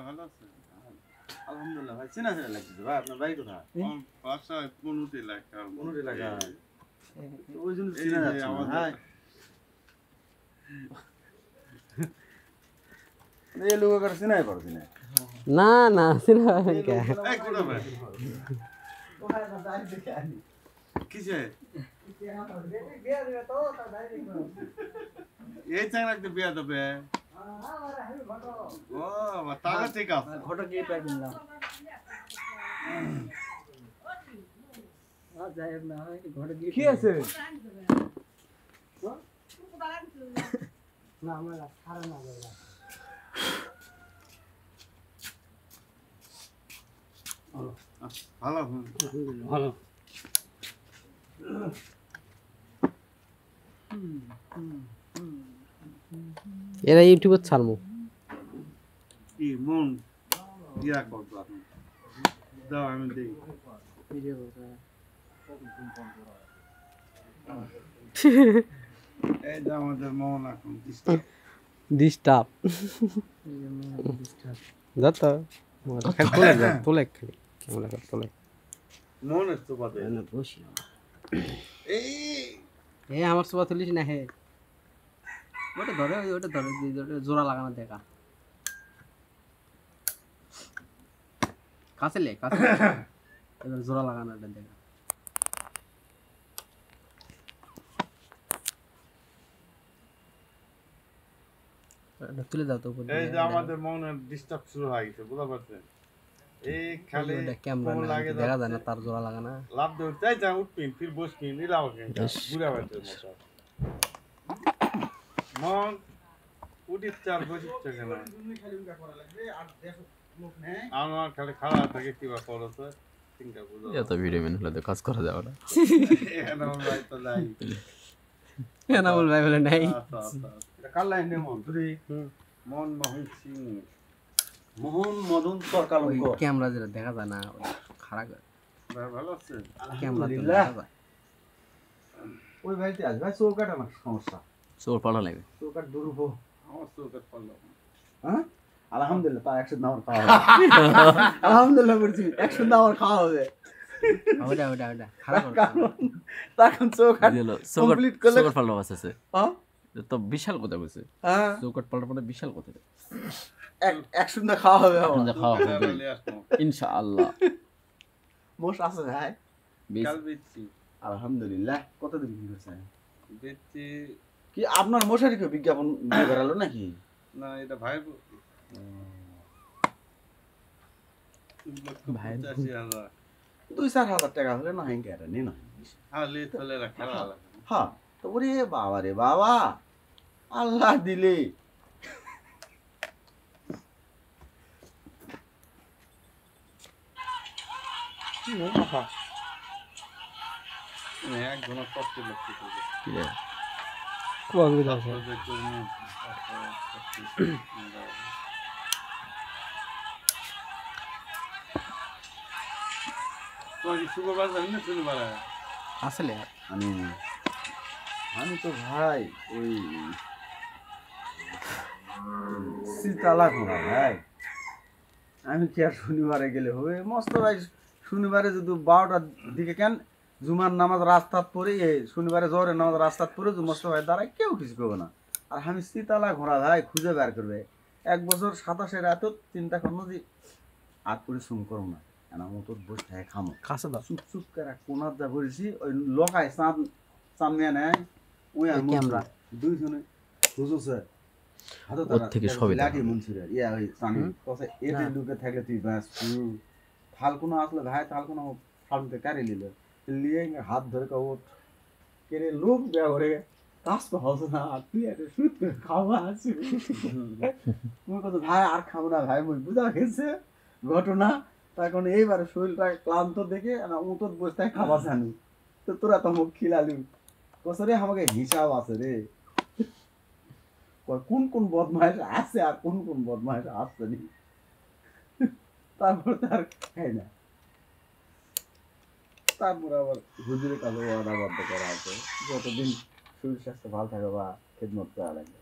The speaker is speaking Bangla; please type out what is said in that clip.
ভালো আছেন? আলহামদুলিল্লাহ ভাই, চেনা চেনা লাগতেছে ভাই। আপনার বাড়ি কোথায়? বাসায় 15 এলাকা। 15 এলাকা। ওই জন্য চেনা যাচ্ছে না ভাই। এই লোক করে চেনাই পারছি না। না না চিনা কে এই কোথা ভাই? কিসে? এই চাংড়াতে বিয়া দেবে? ও তাহলে ঠিক আছে। ঘটক গিয়ে প্যাক নিলাম যাই হোক না হয় ঘটক গিয়ে কি আছে? না আমার খারাপ না যাবে ভালো ভালো এরা ইউটিউবে ছাড়মু কি মন ইয়া করবো আপনি দাও আমি দিই ভিডিও করতে এই যে আমাদের মন এখন ডিস্টার্ব যত তোলে তোলে কেমন তোলে মনের তো বাদে বসি এই এ আমার সবা তুলিস না হে ওটা ধরে ওটা ধরে ওটা জোড়া লাগানো দেখা কাছে লে কাছে এবার জোড়া লাগানো এটা দেখা এটা তুলে দাও তো উপর এই যে আমাদের মনের ডিস্টার্ব শুরু হয়ে গেছে বুঝতে পারছেন এই খালি ক্যামেরা ফোন লাগে দেখা যায় না তার জোড়া লাগানা লাভ দেব তাই যা উঠপিন ফির বসপিন নিলাম ঘুরে বাইতে মতো মন উঠিস চার বসিস কেন আমার খালি খারাপ থাকে কিবা করো তো চিন্তা বুঝো এত ভিডিও মেন হলে তো কাজ করা যাবে না এনাম ভাই তো নাই এনামুল ভাই বলে নাই এটা কার লাইন নে মন? তুই মন মোহন সিং, মোহন মদন তরকালঙ্ক। ক্যামেরা যেটা দেখা যায় না খারাপ ভাই ভালো আছে ক্যামেরা তো আলহামদুলিল্লাহ। দেখা যায় ওই বাড়িতে আজ ভাই চৌকাট আমার সমস্যা। চোর পালা লাগবে চৌকাট দুরূপ। আমার চৌকাট পারলাম হ্যাঁ আলহামদুলিল্লাহ, তার 100 আমার খাওয়া হবে। আলহামদুলিল্লাহ বলছি 100 আমার খাওয়া হবে। ওটা ওটা ওটা খারাপ তখন চৌকাট দিলো কমপ্লিট করলে চোর পালা আছে হ্যাঁ তো বিশাল কথা কইছে হ্যাঁ চৌকাট পাল্টা মানে বিশাল কথা 100 খাওয়া হবে আমার। এখন যা খাওয়া হবে বলে আসবো ইনশাআল্লাহ মোষ আছে ভাই? কাল বেচছি আলহামদুলিল্লাহ। কতদিন কি করছেন? বেচছি কি আপনার মশারি কেউ বিজ্ঞাপন দিয়ে বেড়ালো নাকি? না এটা ভাই ভাই 85,000 2-4 হাজার টাকা হলে না হেঁকে এটা নিয়ে না। হালে চলে রাখা লাগে হ্যাঁ তো ওরে বাবা রে বাবা, আল্লাহ দিলে এক ঘন্টা কষ্ট লাগছে তো কি রে কুয়াগুলো আছে শুক্রবার জানি না শনিবার আসলে আমি আমি তো ভাই ওই শীতালা ঘোরা ভাই। আমি কি আর শনিবারে গেলে হবে? মস্ত ভাই শনিবারে যদি 12টার দিকে কেন জুমার নামাজ রাস্তাত পড়ে, শনিবারে জোহরের নামাজ রাস্তাত পড়ে মস্ত ভাই দ্বারা কেউ কিছু করবে না। আর আমি শীতালা ঘোরা ভাই খুঁজে বের করবে 1 বছর 27 রাত চিন্তা করবো যে আর পরিশ্রম করবো না, আমার মতো বসে থাকে খামো কাছে দাও চুপ চুপ করে কোনার যা করেছি ওই লোকায় চাঁদ চাঁদিয়া নেয় ওই আর ক্যামেরা। দুইজনে বুঝছে ওর থেকে সবই লাঠি দেখা। মনসুরের ইয়া ওই চাঁদি কসে এতে লুকে থাকলে তুই ব্যাস থাল কোনো আসলে ভাই থাল কোনো ফালতে কারি নিল লিয়ে হাত ধরে কা ওঠ কেরে লোক দেয়া করে কাজ তো হস না আর তুই একটা শুট করে খাওয়া আছে মুই কত ভাই আর খাবো না ভাই, মুই বুঝা গেছে ঘটনা। তখন এইবারে শরীরটা ক্লান্ত দেখে আমি উঠত বসতে খাবার জানি তো তোরা তো মুখ খিলালি কসরে আমাকে হিসাব আছে রে, কোন কোন বদমাইশ আছে আর কোন কোন বদমাইশ আসছে নি। তারপর তার খাই না, তারপর আবার হুজুরের কাছে ওয়াদা বদ্ধ করা আছে যতদিন শরীর স্বাস্থ্য ভালো থাকে বা খেদমত করা লাগবে।